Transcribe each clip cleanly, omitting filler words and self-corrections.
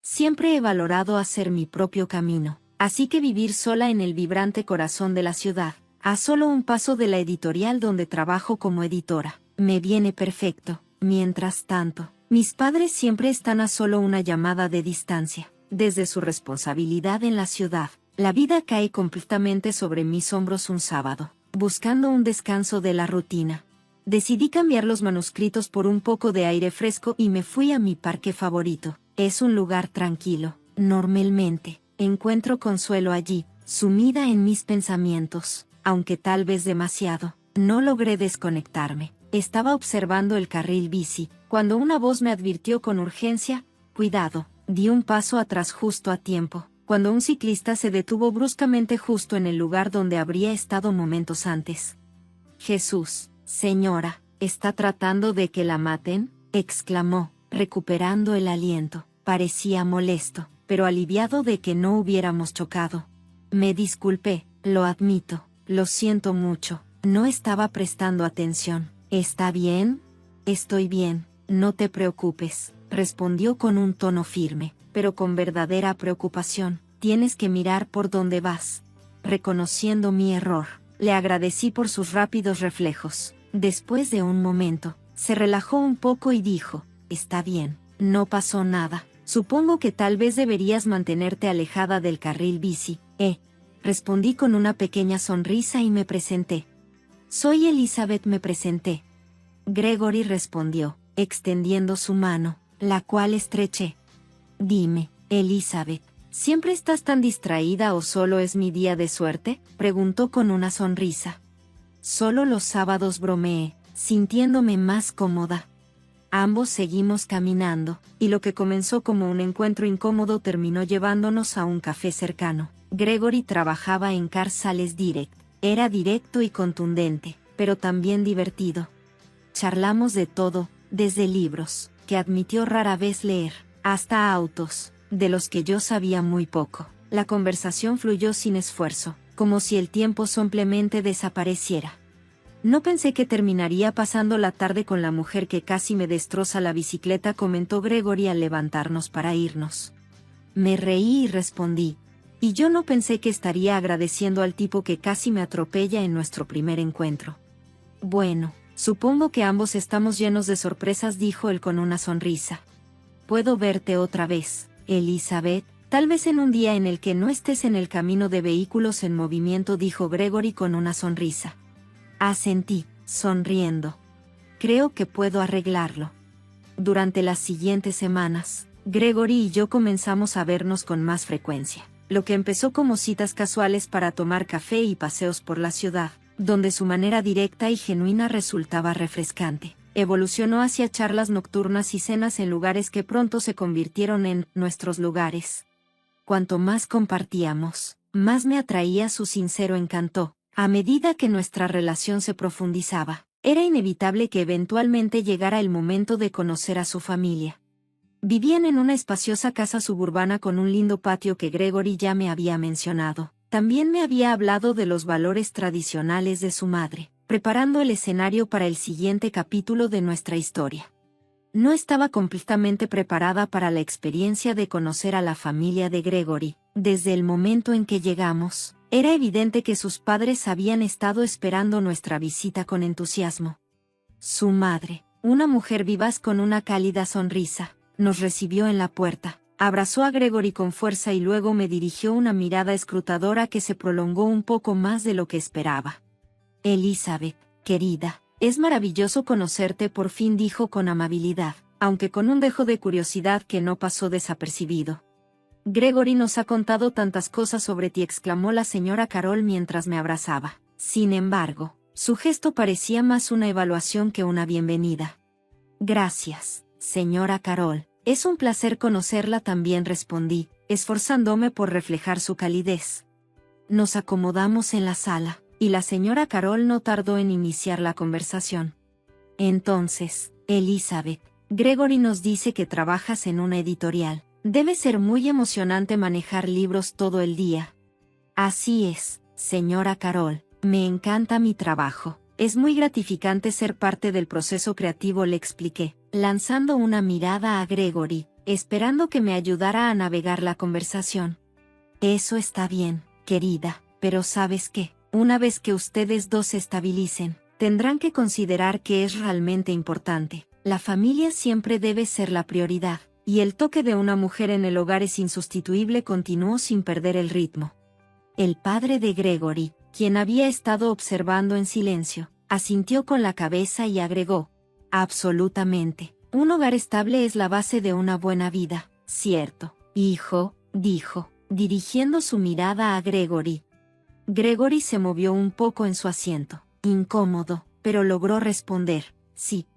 Siempre he valorado hacer mi propio camino, así que vivir sola en el vibrante corazón de la ciudad, a solo un paso de la editorial donde trabajo como editora, me viene perfecto. Mientras tanto, mis padres siempre están a solo una llamada de distancia. Desde su responsabilidad en la ciudad, la vida cae completamente sobre mis hombros un sábado, buscando un descanso de la rutina. Decidí cambiar los manuscritos por un poco de aire fresco y me fui a mi parque favorito. Es un lugar tranquilo. Normalmente, encuentro consuelo allí, sumida en mis pensamientos, aunque tal vez demasiado. No logré desconectarme. Estaba observando el carril bici, cuando una voz me advirtió con urgencia: cuidado. Di un paso atrás justo a tiempo, cuando un ciclista se detuvo bruscamente justo en el lugar donde habría estado momentos antes. Jesús, señora, ¿está tratando de que la maten?, exclamó, recuperando el aliento. Parecía molesto, pero aliviado de que no hubiéramos chocado. Me disculpé, lo admito, lo siento mucho, no estaba prestando atención. ¿Está bien? Estoy bien, no te preocupes, respondió con un tono firme, pero con verdadera preocupación. Tienes que mirar por dónde vas. Reconociendo mi error, le agradecí por sus rápidos reflejos. Después de un momento, se relajó un poco y dijo: está bien, no pasó nada. Supongo que tal vez deberías mantenerte alejada del carril bici, Respondí con una pequeña sonrisa y me presenté. Soy Elizabeth, me presenté. Gregory respondió, extendiendo su mano, la cual estreché. Dime, Elizabeth, ¿siempre estás tan distraída o solo es mi día de suerte?, preguntó con una sonrisa. Solo los sábados, bromeé, sintiéndome más cómoda. Ambos seguimos caminando, y lo que comenzó como un encuentro incómodo terminó llevándonos a un café cercano. Gregory trabajaba en Car Sales Direct. Era directo y contundente, pero también divertido. Charlamos de todo, desde libros, que admitió rara vez leer, hasta autos, de los que yo sabía muy poco. La conversación fluyó sin esfuerzo, como si el tiempo simplemente desapareciera. No pensé que terminaría pasando la tarde con la mujer que casi me destroza la bicicleta, comentó Gregory al levantarnos para irnos. Me reí y respondí: y yo no pensé que estaría agradeciendo al tipo que casi me atropella en nuestro primer encuentro. Bueno, supongo que ambos estamos llenos de sorpresas, dijo él con una sonrisa. Puedo verte otra vez, Elizabeth, tal vez en un día en el que no estés en el camino de vehículos en movimiento, dijo Gregory con una sonrisa. Asentí, sonriendo. Creo que puedo arreglarlo. Durante las siguientes semanas, Gregory y yo comenzamos a vernos con más frecuencia. Lo que empezó como citas casuales para tomar café y paseos por la ciudad, donde su manera directa y genuina resultaba refrescante, evolucionó hacia charlas nocturnas y cenas en lugares que pronto se convirtieron en nuestros lugares. Cuanto más compartíamos, más me atraía su sincero encanto. A medida que nuestra relación se profundizaba, era inevitable que eventualmente llegara el momento de conocer a su familia. Vivían en una espaciosa casa suburbana con un lindo patio que Gregory ya me había mencionado. También me había hablado de los valores tradicionales de su madre, preparando el escenario para el siguiente capítulo de nuestra historia. No estaba completamente preparada para la experiencia de conocer a la familia de Gregory. Desde el momento en que llegamos, era evidente que sus padres habían estado esperando nuestra visita con entusiasmo. Su madre, una mujer vivaz con una cálida sonrisa, nos recibió en la puerta, abrazó a Gregory con fuerza y luego me dirigió una mirada escrutadora que se prolongó un poco más de lo que esperaba. Elizabeth, querida, es maravilloso conocerte por fin, dijo con amabilidad, aunque con un dejo de curiosidad que no pasó desapercibido. Gregory nos ha contado tantas cosas sobre ti, exclamó la señora Carol mientras me abrazaba. Sin embargo, su gesto parecía más una evaluación que una bienvenida. Gracias, señora Carol, es un placer conocerla también, respondí, esforzándome por reflejar su calidez. Nos acomodamos en la sala, y la señora Carol no tardó en iniciar la conversación. Entonces, Elizabeth, Gregory nos dice que trabajas en una editorial. Debe ser muy emocionante manejar libros todo el día. Así es, señora Carol, me encanta mi trabajo. Es muy gratificante ser parte del proceso creativo, le expliqué, lanzando una mirada a Gregory, esperando que me ayudara a navegar la conversación. Eso está bien, querida, pero ¿sabes qué? Una vez que ustedes dos se estabilicen, tendrán que considerar que es realmente importante. La familia siempre debe ser la prioridad, y el toque de una mujer en el hogar es insustituible, continuó sin perder el ritmo. El padre de Gregory, quien había estado observando en silencio, asintió con la cabeza y agregó: absolutamente. Un hogar estable es la base de una buena vida, ¿cierto, hijo?, dijo, dirigiendo su mirada a Gregory. Gregory se movió un poco en su asiento, incómodo, pero logró responder: sí.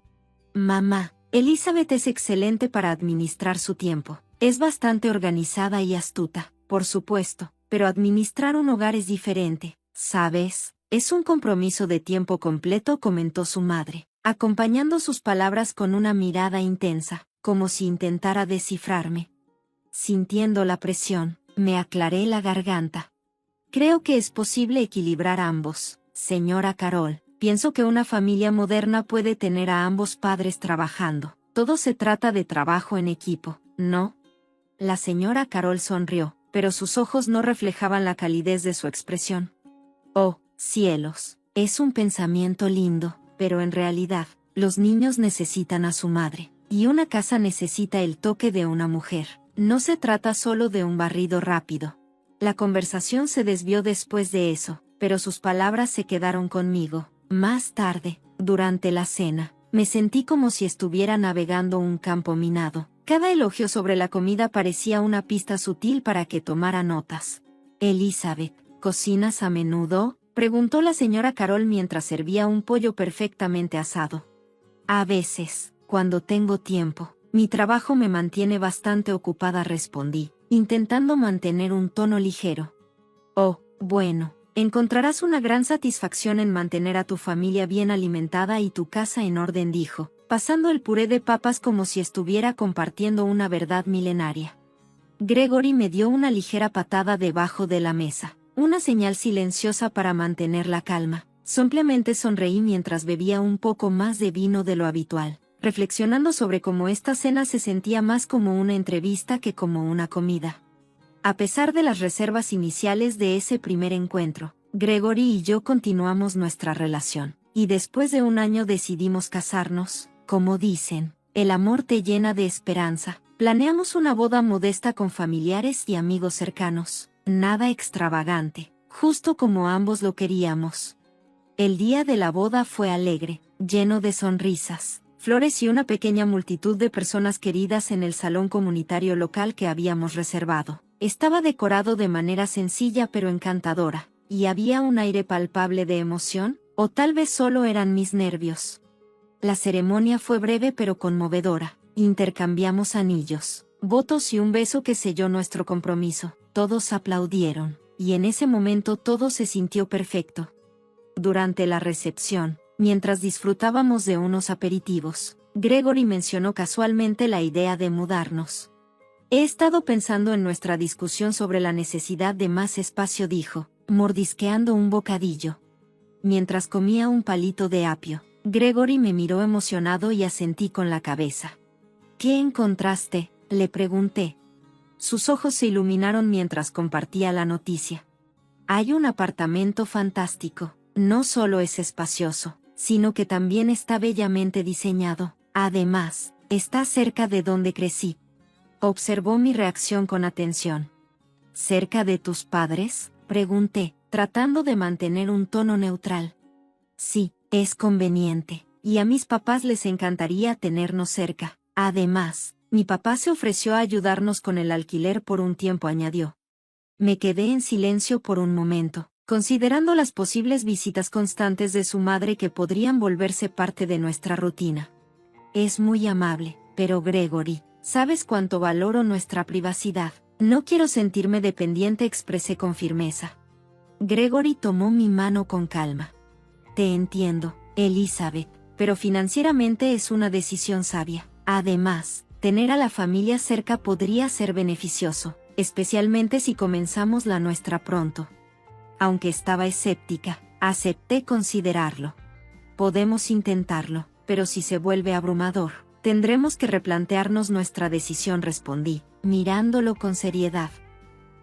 Mamá, Elizabeth es excelente para administrar su tiempo. Es bastante organizada y astuta, por supuesto, pero administrar un hogar es diferente, ¿sabes? Es un compromiso de tiempo completo, comentó su madre, acompañando sus palabras con una mirada intensa, como si intentara descifrarme. Sintiendo la presión, me aclaré la garganta. Creo que es posible equilibrar ambos, señora Carol. Pienso que una familia moderna puede tener a ambos padres trabajando. Todo se trata de trabajo en equipo, ¿no? La señora Carol sonrió, pero sus ojos no reflejaban la calidez de su expresión. Oh, cielos, es un pensamiento lindo, pero en realidad, los niños necesitan a su madre, y una casa necesita el toque de una mujer. No se trata solo de un barrido rápido. La conversación se desvió después de eso, pero sus palabras se quedaron conmigo. Más tarde, durante la cena, me sentí como si estuviera navegando un campo minado. Cada elogio sobre la comida parecía una pista sutil para que tomara notas. Elizabeth, ¿cocinas a menudo?, preguntó la señora Carol mientras servía un pollo perfectamente asado. A veces, cuando tengo tiempo. Mi trabajo me mantiene bastante ocupada, respondí, intentando mantener un tono ligero. Oh, bueno. Encontrarás una gran satisfacción en mantener a tu familia bien alimentada y tu casa en orden, dijo, pasando el puré de papas como si estuviera compartiendo una verdad milenaria. Gregory me dio una ligera patada debajo de la mesa, una señal silenciosa para mantener la calma. Simplemente sonreí mientras bebía un poco más de vino de lo habitual, reflexionando sobre cómo esta cena se sentía más como una entrevista que como una comida. A pesar de las reservas iniciales de ese primer encuentro, Gregory y yo continuamos nuestra relación, y después de un año decidimos casarnos. Como dicen, el amor te llena de esperanza. Planeamos una boda modesta con familiares y amigos cercanos, nada extravagante, justo como ambos lo queríamos. El día de la boda fue alegre, lleno de sonrisas, flores y una pequeña multitud de personas queridas en el salón comunitario local que habíamos reservado. Estaba decorado de manera sencilla pero encantadora, y había un aire palpable de emoción, o tal vez solo eran mis nervios. La ceremonia fue breve pero conmovedora. Intercambiamos anillos, votos y un beso que selló nuestro compromiso. Todos aplaudieron, y en ese momento todo se sintió perfecto. Durante la recepción, mientras disfrutábamos de unos aperitivos, Gregory mencionó casualmente la idea de mudarnos. He estado pensando en nuestra discusión sobre la necesidad de más espacio, dijo, mordisqueando un bocadillo. Mientras comía un palito de apio, Gregory me miró emocionado y asentí con la cabeza. ¿Qué encontraste?, le pregunté. Sus ojos se iluminaron mientras compartía la noticia. Hay un apartamento fantástico. No solo es espacioso, sino que también está bellamente diseñado. Además, está cerca de donde crecí. Observó mi reacción con atención. ¿Cerca de tus padres?, pregunté, tratando de mantener un tono neutral. Sí, es conveniente, y a mis papás les encantaría tenernos cerca. Además, mi papá se ofreció a ayudarnos con el alquiler por un tiempo, añadió. Me quedé en silencio por un momento, considerando las posibles visitas constantes de su madre que podrían volverse parte de nuestra rutina. Es muy amable, pero Gregory, sabes cuánto valoro nuestra privacidad. No quiero sentirme dependiente, expresé con firmeza. Gregory tomó mi mano con calma. Te entiendo, Elizabeth, pero financieramente es una decisión sabia. Además, tener a la familia cerca podría ser beneficioso, especialmente si comenzamos la nuestra pronto. Aunque estaba escéptica, acepté considerarlo. Podemos intentarlo, pero si se vuelve abrumador, Tendremos que replantearnos nuestra decisión, respondí, mirándolo con seriedad.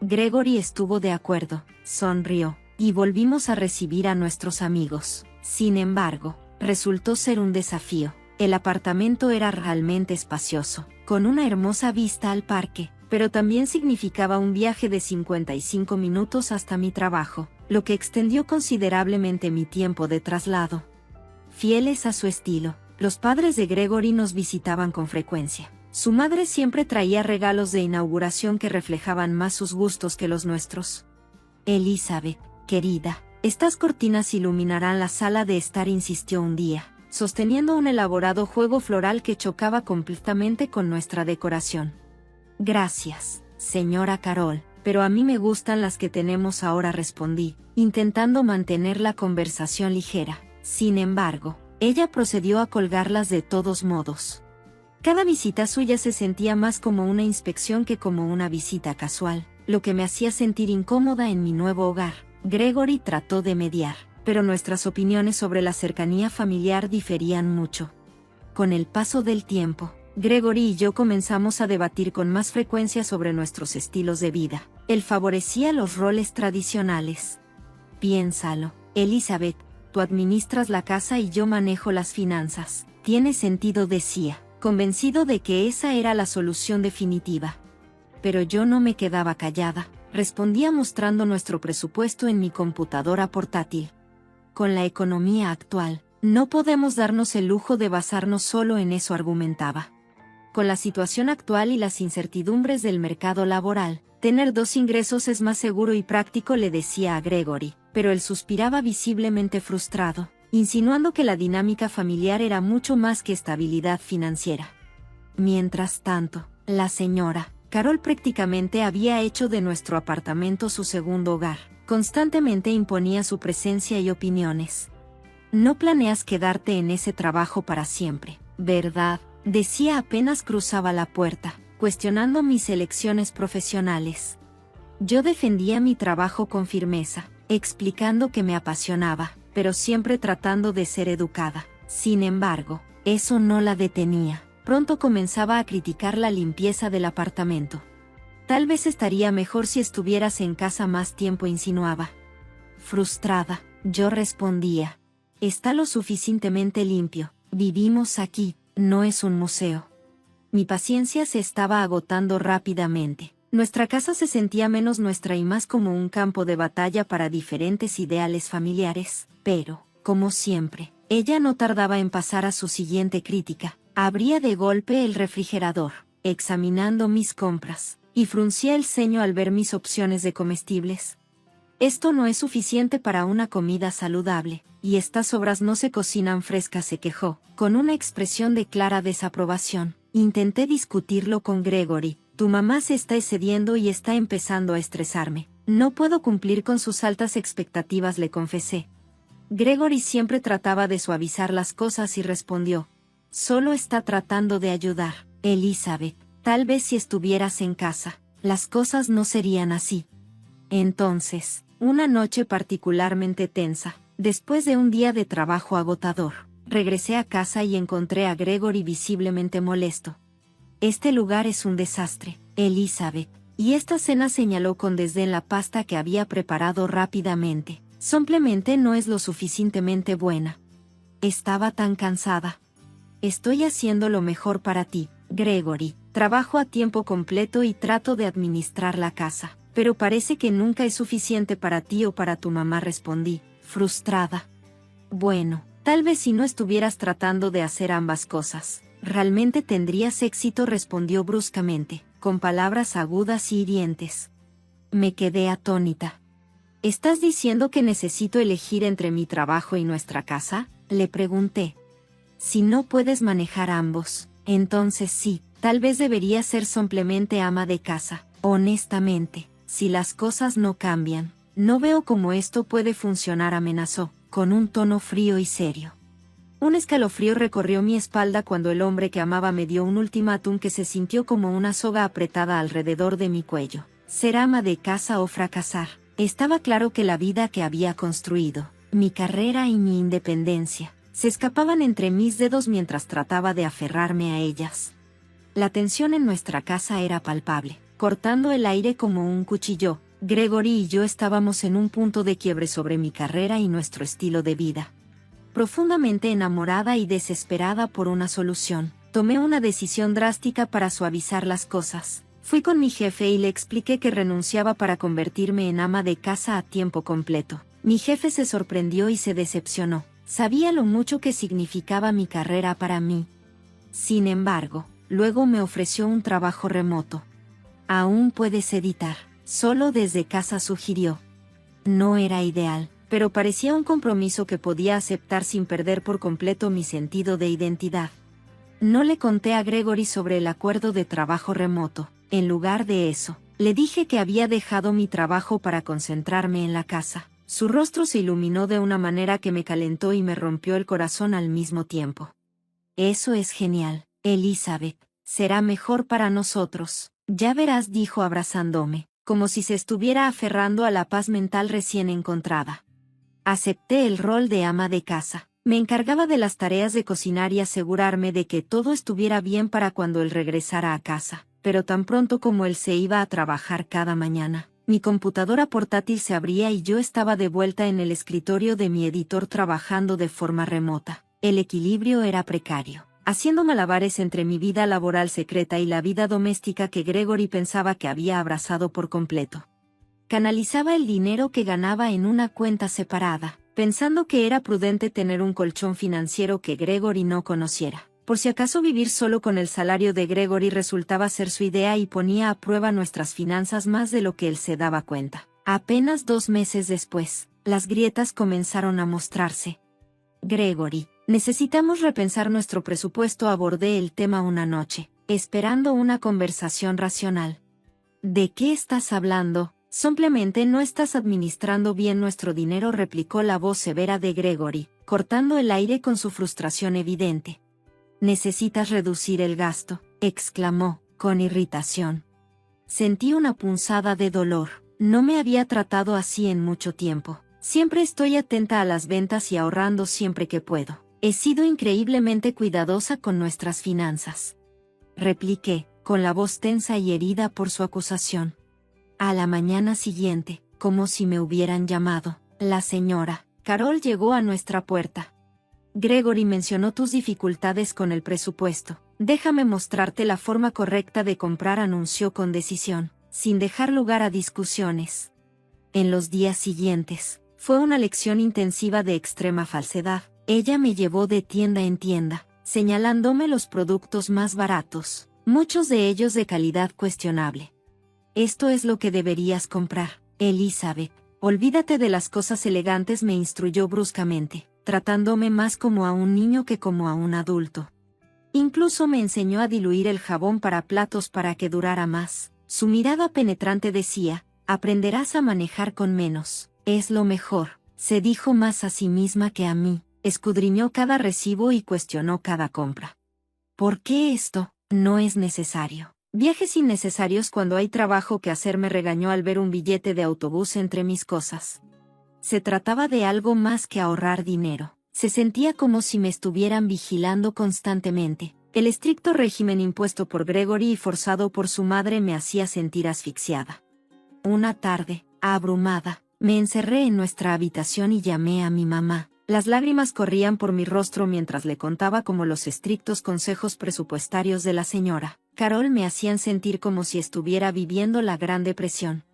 Gregory estuvo de acuerdo, sonrió, y volvimos a recibir a nuestros amigos. Sin embargo, resultó ser un desafío. El apartamento era realmente espacioso, con una hermosa vista al parque, pero también significaba un viaje de 55 minutos hasta mi trabajo, lo que extendió considerablemente mi tiempo de traslado. Fieles a su estilo, los padres de Gregory nos visitaban con frecuencia. Su madre siempre traía regalos de inauguración que reflejaban más sus gustos que los nuestros. Elizabeth, querida, estas cortinas iluminarán la sala de estar, insistió un día, sosteniendo un elaborado juego floral que chocaba completamente con nuestra decoración. Gracias, señora Carol, pero a mí me gustan las que tenemos ahora, respondí, intentando mantener la conversación ligera. Sin embargo, ella procedió a colgarlas de todos modos. Cada visita suya se sentía más como una inspección que como una visita casual, lo que me hacía sentir incómoda en mi nuevo hogar. Gregory trató de mediar, pero nuestras opiniones sobre la cercanía familiar diferían mucho. Con el paso del tiempo, Gregory y yo comenzamos a debatir con más frecuencia sobre nuestros estilos de vida. Él favorecía los roles tradicionales. Piénsalo, Elizabeth, tú administras la casa y yo manejo las finanzas. Tiene sentido, decía, convencido de que esa era la solución definitiva. Pero yo no me quedaba callada, respondía mostrando nuestro presupuesto en mi computadora portátil. Con la economía actual, no podemos darnos el lujo de basarnos solo en eso, argumentaba. Con la situación actual y las incertidumbres del mercado laboral, tener dos ingresos es más seguro y práctico, le decía a Gregory, pero él suspiraba visiblemente frustrado, insinuando que la dinámica familiar era mucho más que estabilidad financiera. Mientras tanto, la señora Carol prácticamente había hecho de nuestro apartamento su segundo hogar. Constantemente imponía su presencia y opiniones. No planeas quedarte en ese trabajo para siempre, ¿verdad?, decía apenas cruzaba la puerta, cuestionando mis elecciones profesionales. Yo defendía mi trabajo con firmeza, explicando que me apasionaba, pero siempre tratando de ser educada. Sin embargo, eso no la detenía. Pronto comenzaba a criticar la limpieza del apartamento. Tal vez estaría mejor si estuvieras en casa más tiempo, insinuaba. Frustrada, yo respondía. Está lo suficientemente limpio, vivimos aquí, no es un museo. Mi paciencia se estaba agotando rápidamente. Nuestra casa se sentía menos nuestra y más como un campo de batalla para diferentes ideales familiares, pero, como siempre, ella no tardaba en pasar a su siguiente crítica. Abría de golpe el refrigerador, examinando mis compras, y fruncía el ceño al ver mis opciones de comestibles. Esto no es suficiente para una comida saludable, y estas sobras no se cocinan frescas, se quejó, con una expresión de clara desaprobación. Intenté discutirlo con Gregory. Tu mamá se está excediendo y está empezando a estresarme. No puedo cumplir con sus altas expectativas, le confesé. Gregory siempre trataba de suavizar las cosas y respondió. Solo está tratando de ayudar, Elizabeth. Tal vez si estuvieras en casa, las cosas no serían así. Entonces, una noche particularmente tensa, después de un día de trabajo agotador, regresé a casa y encontré a Gregory visiblemente molesto. Este lugar es un desastre, Elizabeth, y esta cena, señaló con desdén la pasta que había preparado rápidamente. Simplemente no es lo suficientemente buena. Estaba tan cansada. Estoy haciendo lo mejor para ti, Gregory. Trabajo a tiempo completo y trato de administrar la casa, pero parece que nunca es suficiente para ti o para tu mamá, respondí, frustrada. Bueno, tal vez si no estuvieras tratando de hacer ambas cosas, realmente tendrías éxito, respondió bruscamente, con palabras agudas y hirientes. Me quedé atónita. ¿Estás diciendo que necesito elegir entre mi trabajo y nuestra casa?, le pregunté. Si no puedes manejar ambos, entonces sí, tal vez deberías ser simplemente ama de casa. Honestamente, si las cosas no cambian, no veo cómo esto puede funcionar, amenazó, con un tono frío y serio. Un escalofrío recorrió mi espalda cuando el hombre que amaba me dio un ultimátum que se sintió como una soga apretada alrededor de mi cuello. Ser ama de casa o fracasar. Estaba claro que la vida que había construido, mi carrera y mi independencia, Se escapaban entre mis dedos mientras trataba de aferrarme a ellas. La tensión en nuestra casa era palpable, cortando el aire como un cuchillo. Gregory y yo estábamos en un punto de quiebre sobre mi carrera y nuestro estilo de vida. Profundamente enamorada y desesperada por una solución, tomé una decisión drástica para suavizar las cosas. Fui con mi jefe y le expliqué que renunciaba para convertirme en ama de casa a tiempo completo. Mi jefe se sorprendió y se decepcionó. Sabía lo mucho que significaba mi carrera para mí. Sin embargo, luego me ofreció un trabajo remoto. Aún puedes editar, solo desde casa, sugirió. No era ideal, pero parecía un compromiso que podía aceptar sin perder por completo mi sentido de identidad. No le conté a Gregory sobre el acuerdo de trabajo remoto. En lugar de eso, le dije que había dejado mi trabajo para concentrarme en la casa. Su rostro se iluminó de una manera que me calentó y me rompió el corazón al mismo tiempo. Eso es genial, Elizabeth. Será mejor para nosotros. Ya verás, dijo abrazándome, como si se estuviera aferrando a la paz mental recién encontrada. Acepté el rol de ama de casa. Me encargaba de las tareas de cocinar y asegurarme de que todo estuviera bien para cuando él regresara a casa. Pero tan pronto como él se iba a trabajar cada mañana, mi computadora portátil se abría y yo estaba de vuelta en el escritorio de mi editor trabajando de forma remota. El equilibrio era precario, haciendo malabares entre mi vida laboral secreta y la vida doméstica que Gregory pensaba que había abrazado por completo. Canalizaba el dinero que ganaba en una cuenta separada, pensando que era prudente tener un colchón financiero que Gregory no conociera. Por si acaso vivir solo con el salario de Gregory resultaba ser su idea y ponía a prueba nuestras finanzas más de lo que él se daba cuenta. Apenas 2 meses después, las grietas comenzaron a mostrarse. Gregory, necesitamos repensar nuestro presupuesto, abordé el tema una noche, esperando una conversación racional. ¿De qué estás hablando? Simplemente no estás administrando bien nuestro dinero, replicó la voz severa de Gregory, cortando el aire con su frustración evidente. Necesitas reducir el gasto, exclamó, con irritación. Sentí una punzada de dolor. No me había tratado así en mucho tiempo. Siempre estoy atenta a las ventas y ahorrando siempre que puedo. He sido increíblemente cuidadosa con nuestras finanzas. Repliqué, con la voz tensa y herida por su acusación. A la mañana siguiente, como si me hubieran llamado, la señora Carol llegó a nuestra puerta. Gregory mencionó tus dificultades con el presupuesto. Déjame mostrarte la forma correcta de comprar, anunció con decisión, sin dejar lugar a discusiones. En los días siguientes, fue una lección intensiva de extrema falsedad. Ella me llevó de tienda en tienda, señalándome los productos más baratos, muchos de ellos de calidad cuestionable. Esto es lo que deberías comprar, Elizabeth. Olvídate de las cosas elegantes, me instruyó bruscamente, tratándome más como a un niño que como a un adulto. Incluso me enseñó a diluir el jabón para platos para que durara más. Su mirada penetrante decía, aprenderás a manejar con menos. Es lo mejor, se dijo más a sí misma que a mí. Escudriñó cada recibo y cuestionó cada compra. ¿Por qué esto? No es necesario. Viajes innecesarios cuando hay trabajo que hacer, me regañó al ver un billete de autobús entre mis cosas. Se trataba de algo más que ahorrar dinero. Se sentía como si me estuvieran vigilando constantemente. El estricto régimen impuesto por Gregory y forzado por su madre me hacía sentir asfixiada. Una tarde, abrumada, me encerré en nuestra habitación y llamé a mi mamá. Las lágrimas corrían por mi rostro mientras le contaba cómo los estrictos consejos presupuestarios de la señora Carol me hacían sentir como si estuviera viviendo la Gran Depresión.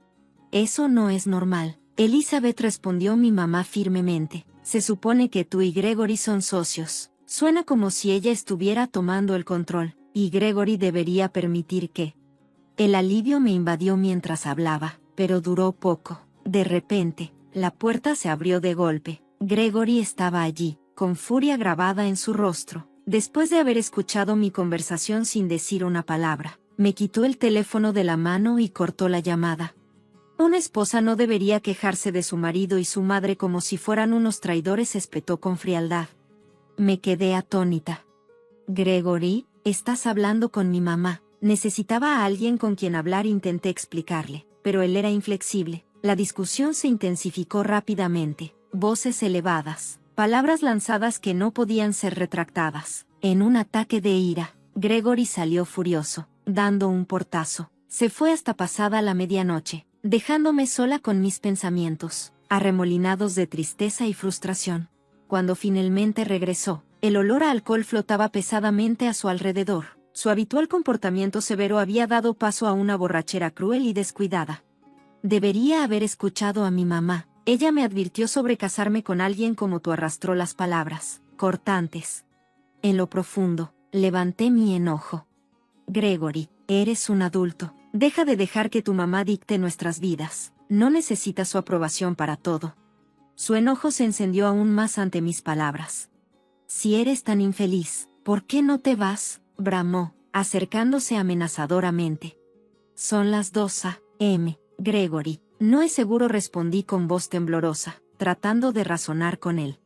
Eso no es normal, Elizabeth, respondió mi mamá firmemente. Se supone que tú y Gregory son socios. Suena como si ella estuviera tomando el control, y Gregory debería permitir que... El alivio me invadió mientras hablaba, pero duró poco. De repente, la puerta se abrió de golpe. Gregory estaba allí, con furia grabada en su rostro. Después de haber escuchado mi conversación sin decir una palabra, me quitó el teléfono de la mano y cortó la llamada. Una esposa no debería quejarse de su marido y su madre como si fueran unos traidores, espetó con frialdad. Me quedé atónita. Gregory, estás hablando con mi mamá. Necesitaba a alguien con quien hablar, intenté explicarle, pero él era inflexible. La discusión se intensificó rápidamente. Voces elevadas, Palabras lanzadas que no podían ser retractadas. En un ataque de ira, Gregory salió furioso, dando un portazo. Se fue hasta pasada la medianoche, dejándome sola con mis pensamientos, arremolinados de tristeza y frustración. Cuando finalmente regresó, el olor a alcohol flotaba pesadamente a su alrededor. Su habitual comportamiento severo había dado paso a una borrachera cruel y descuidada. Debería haber escuchado a mi mamá. Ella me advirtió sobre casarme con alguien como tú. Arrastró las palabras, cortantes. En lo profundo, levanté mi enojo. Gregory, eres un adulto. Deja de dejar que tu mamá dicte nuestras vidas. No necesitas su aprobación para todo. Su enojo se encendió aún más ante mis palabras. Si eres tan infeliz, ¿por qué no te vas?, bramó, acercándose amenazadoramente. Son las 2 a.m., Gregory. No es seguro, respondí con voz temblorosa, tratando de razonar con él.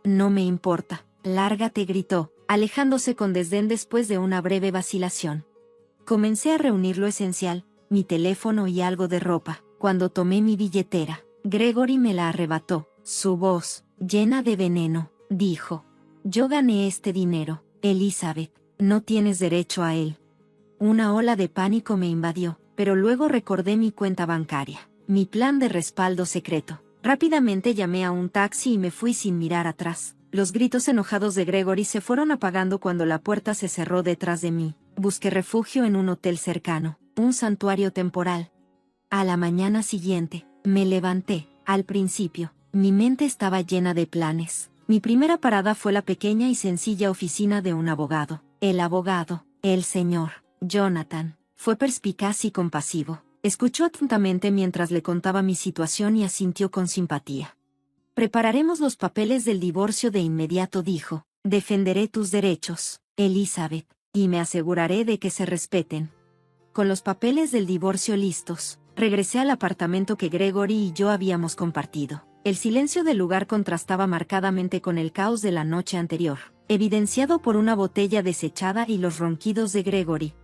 No me importa, lárgate, gritó, alejándose con desdén después de una breve vacilación. Comencé a reunir lo esencial, mi teléfono y algo de ropa. Cuando tomé mi billetera, Gregory me la arrebató. Su voz, llena de veneno, dijo: yo gané este dinero, Elizabeth, no tienes derecho a él. Una ola de pánico me invadió, pero luego recordé mi cuenta bancaria, mi plan de respaldo secreto. Rápidamente llamé a un taxi y me fui sin mirar atrás. Los gritos enojados de Gregory se fueron apagando cuando la puerta se cerró detrás de mí. Busqué refugio en un hotel cercano, un santuario temporal. A la mañana siguiente, me levanté. Al principio, mi mente estaba llena de planes. Mi primera parada fue la pequeña y sencilla oficina de un abogado. El abogado, el señor Jonathan, fue perspicaz y compasivo. Escuchó atentamente mientras le contaba mi situación y asintió con simpatía. Prepararemos los papeles del divorcio de inmediato, dijo. Defenderé tus derechos, Elizabeth, y me aseguraré de que se respeten. Con los papeles del divorcio listos, regresé al apartamento que Gregory y yo habíamos compartido. El silencio del lugar contrastaba marcadamente con el caos de la noche anterior, evidenciado por una botella desechada y los ronquidos de Gregory.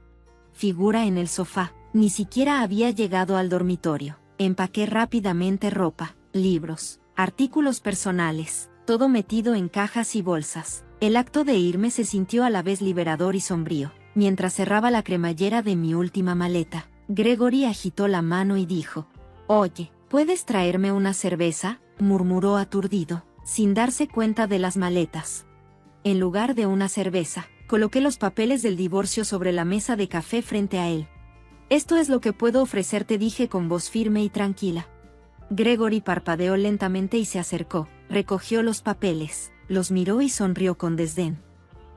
Figura en el sofá, ni siquiera había llegado al dormitorio. Empaqué rápidamente ropa, libros, artículos personales, todo metido en cajas y bolsas. El acto de irme se sintió a la vez liberador y sombrío. Mientras cerraba la cremallera de mi última maleta, Gregory agitó la mano y dijo: «Oye, ¿puedes traerme una cerveza?», murmuró aturdido, sin darse cuenta de las maletas. En lugar de una cerveza, coloqué los papeles del divorcio sobre la mesa de café frente a él. «Esto es lo que puedo ofrecerte», dije con voz firme y tranquila. Gregory parpadeó lentamente y se acercó, recogió los papeles, los miró y sonrió con desdén.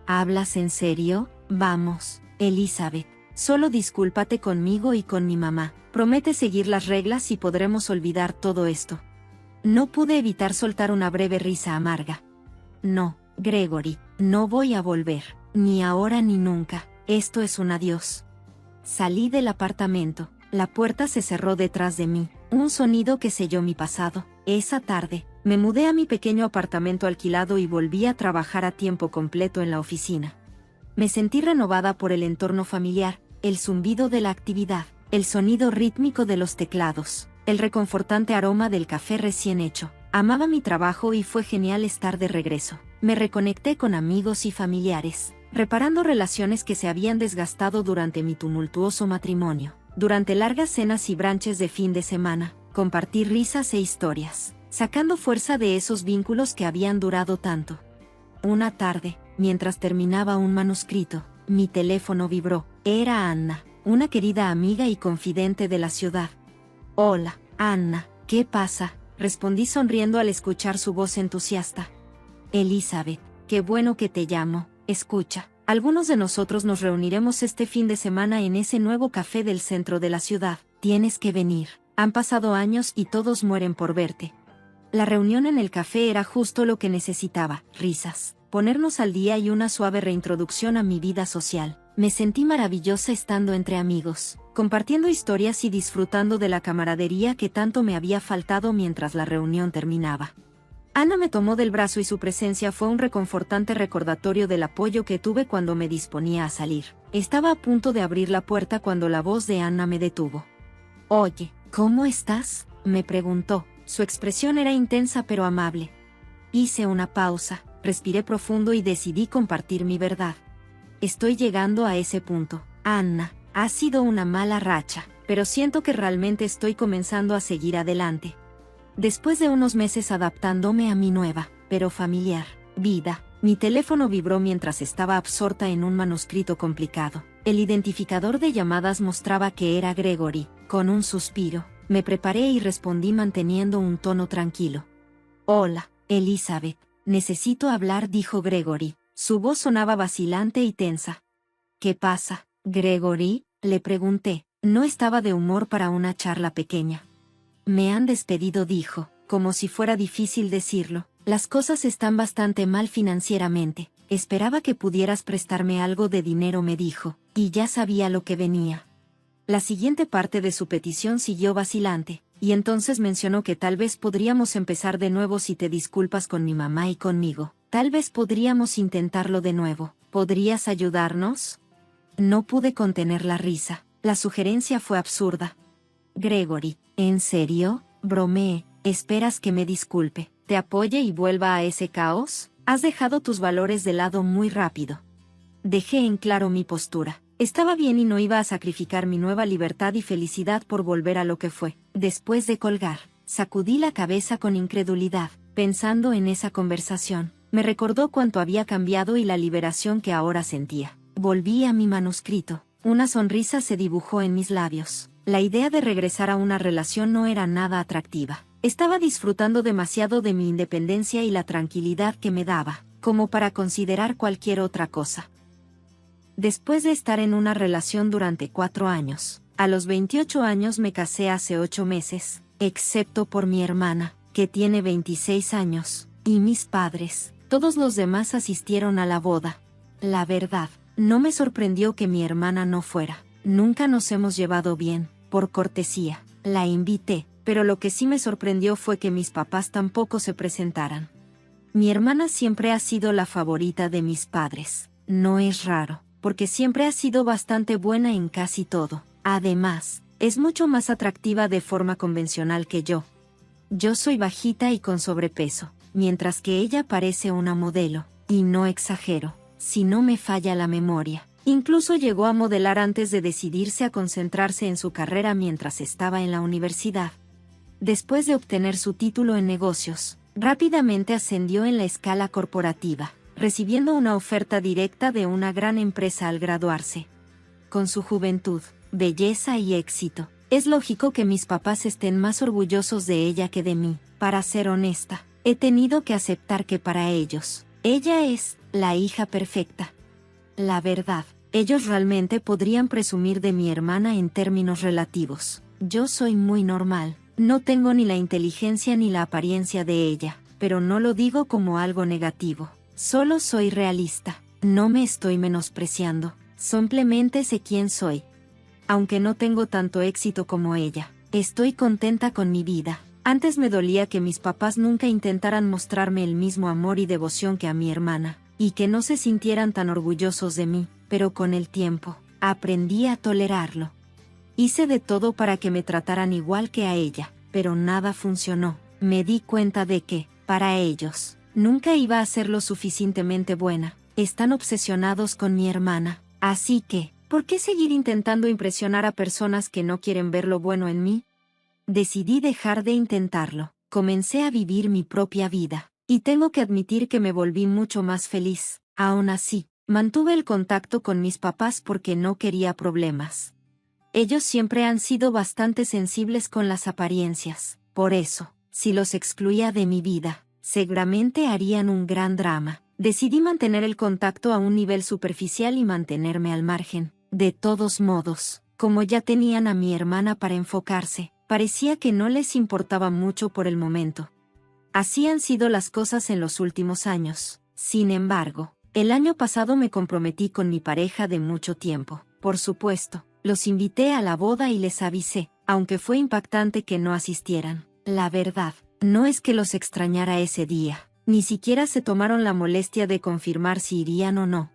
«¿Hablas en serio? Vamos, Elizabeth, solo discúlpate conmigo y con mi mamá. Promete seguir las reglas y podremos olvidar todo esto». No pude evitar soltar una breve risa amarga. «No, Gregory, no voy a volver, ni ahora ni nunca. Esto es un adiós». Salí del apartamento. La puerta se cerró detrás de mí, un sonido que selló mi pasado. Esa tarde, me mudé a mi pequeño apartamento alquilado y volví a trabajar a tiempo completo en la oficina. Me sentí renovada por el entorno familiar, el zumbido de la actividad, el sonido rítmico de los teclados, el reconfortante aroma del café recién hecho. Amaba mi trabajo y fue genial estar de regreso. Me reconecté con amigos y familiares, reparando relaciones que se habían desgastado durante mi tumultuoso matrimonio. Durante largas cenas y brunches de fin de semana, compartí risas e historias, sacando fuerza de esos vínculos que habían durado tanto. Una tarde, mientras terminaba un manuscrito, mi teléfono vibró. Era Anna, una querida amiga y confidente de la ciudad. «Hola, Anna, ¿qué pasa?», respondí sonriendo al escuchar su voz entusiasta. «Elizabeth, qué bueno que te llamo. Escucha, algunos de nosotros nos reuniremos este fin de semana en ese nuevo café del centro de la ciudad. Tienes que venir. Han pasado años y todos mueren por verte». La reunión en el café era justo lo que necesitaba: risas, ponernos al día y una suave reintroducción a mi vida social. Me sentí maravillosa estando entre amigos, compartiendo historias y disfrutando de la camaradería que tanto me había faltado mientras la reunión terminaba. Anna me tomó del brazo y su presencia fue un reconfortante recordatorio del apoyo que tuve cuando me disponía a salir. Estaba a punto de abrir la puerta cuando la voz de Anna me detuvo. «Oye, ¿cómo estás?», me preguntó. Su expresión era intensa pero amable. Hice una pausa, respiré profundo y decidí compartir mi verdad. Estoy llegando a ese punto, Anna. Ha sido una mala racha, pero siento que realmente estoy comenzando a seguir adelante. Después de unos meses adaptándome a mi nueva, pero familiar, vida, mi teléfono vibró mientras estaba absorta en un manuscrito complicado. El identificador de llamadas mostraba que era Gregory. Con un suspiro, me preparé y respondí manteniendo un tono tranquilo. Hola, Elizabeth. Necesito hablar, dijo Gregory. Su voz sonaba vacilante y tensa. ¿Qué pasa, Gregory? Le pregunté. No estaba de humor para una charla pequeña. Me han despedido, dijo, como si fuera difícil decirlo. Las cosas están bastante mal financieramente. Esperaba que pudieras prestarme algo de dinero, me dijo, y ya sabía lo que venía. La siguiente parte de su petición siguió vacilante, y entonces mencionó que tal vez podríamos empezar de nuevo si te disculpas con mi mamá y conmigo. Tal vez podríamos intentarlo de nuevo. ¿Podrías ayudarnos? No pude contener la risa. La sugerencia fue absurda. Gregory, ¿en serio? Bromeé. ¿Esperas que me disculpe, te apoye y vuelva a ese caos? Has dejado tus valores de lado muy rápido. Dejé en claro mi postura. Estaba bien y no iba a sacrificar mi nueva libertad y felicidad por volver a lo que fue. Después de colgar, sacudí la cabeza con incredulidad, pensando en esa conversación. Me recordó cuánto había cambiado y la liberación que ahora sentía. Volví a mi manuscrito. Una sonrisa se dibujó en mis labios. La idea de regresar a una relación no era nada atractiva. Estaba disfrutando demasiado de mi independencia y la tranquilidad que me daba, como para considerar cualquier otra cosa. Después de estar en una relación durante 4 años, a los 28 años me casé hace 8 meses, excepto por mi hermana, que tiene 26 años, y mis padres. Todos los demás asistieron a la boda. La verdad, no me sorprendió que mi hermana no fuera. Nunca nos hemos llevado bien. Por cortesía, la invité, pero lo que sí me sorprendió fue que mis papás tampoco se presentaran. Mi hermana siempre ha sido la favorita de mis padres. No es raro, porque siempre ha sido bastante buena en casi todo. Además, es mucho más atractiva de forma convencional que yo. Yo soy bajita y con sobrepeso, mientras que ella parece una modelo, y no exagero, si no me falla la memoria. Incluso llegó a modelar antes de decidirse a concentrarse en su carrera mientras estaba en la universidad. Después de obtener su título en negocios, rápidamente ascendió en la escala corporativa, recibiendo una oferta directa de una gran empresa al graduarse. Con su juventud, belleza y éxito, es lógico que mis papás estén más orgullosos de ella que de mí. Para ser honesta, he tenido que aceptar que para ellos, ella es la hija perfecta. La verdad, ellos realmente podrían presumir de mi hermana en términos relativos. Yo soy muy normal, no tengo ni la inteligencia ni la apariencia de ella, pero no lo digo como algo negativo. Solo soy realista, no me estoy menospreciando, simplemente sé quién soy. Aunque no tengo tanto éxito como ella, estoy contenta con mi vida. Antes me dolía que mis papás nunca intentaran mostrarme el mismo amor y devoción que a mi hermana, y que no se sintieran tan orgullosos de mí, pero con el tiempo, aprendí a tolerarlo. Hice de todo para que me trataran igual que a ella, pero nada funcionó. Me di cuenta de que, para ellos, nunca iba a ser lo suficientemente buena. Están obsesionados con mi hermana, así que, ¿por qué seguir intentando impresionar a personas que no quieren ver lo bueno en mí? Decidí dejar de intentarlo. Comencé a vivir mi propia vida, y tengo que admitir que me volví mucho más feliz. Aún así, mantuve el contacto con mis papás porque no quería problemas. Ellos siempre han sido bastante sensibles con las apariencias. Por eso, si los excluía de mi vida, seguramente harían un gran drama. Decidí mantener el contacto a un nivel superficial y mantenerme al margen. De todos modos, como ya tenían a mi hermana para enfocarse, parecía que no les importaba mucho por el momento. Así han sido las cosas en los últimos años. Sin embargo, el año pasado me comprometí con mi pareja de mucho tiempo. Por supuesto, los invité a la boda y les avisé, aunque fue impactante que no asistieran. La verdad, no es que los extrañara ese día. Ni siquiera se tomaron la molestia de confirmar si irían o no.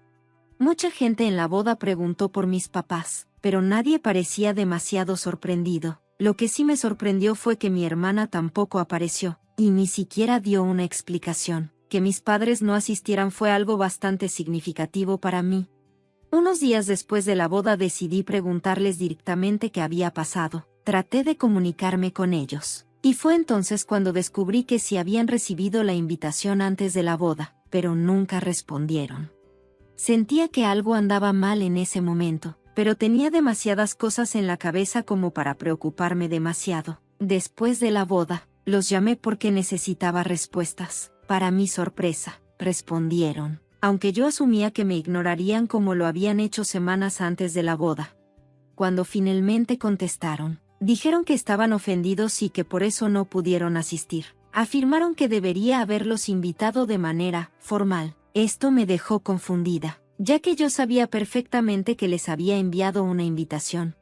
Mucha gente en la boda preguntó por mis papás, pero nadie parecía demasiado sorprendido. Lo que sí me sorprendió fue que mi hermana tampoco apareció. y ni siquiera dio una explicación. Que mis padres no asistieran fue algo bastante significativo para mí. Unos días después de la boda decidí preguntarles directamente qué había pasado. Traté de comunicarme con ellos. Y fue entonces cuando descubrí que sí habían recibido la invitación antes de la boda, pero nunca respondieron. Sentía que algo andaba mal en ese momento, pero tenía demasiadas cosas en la cabeza como para preocuparme demasiado. Después de la boda, los llamé porque necesitaba respuestas. Para mi sorpresa, respondieron, aunque yo asumía que me ignorarían como lo habían hecho semanas antes de la boda. Cuando finalmente contestaron, dijeron que estaban ofendidos y que por eso no pudieron asistir. Afirmaron que debería haberlos invitado de manera formal. Esto me dejó confundida, ya que yo sabía perfectamente que les había enviado una invitación.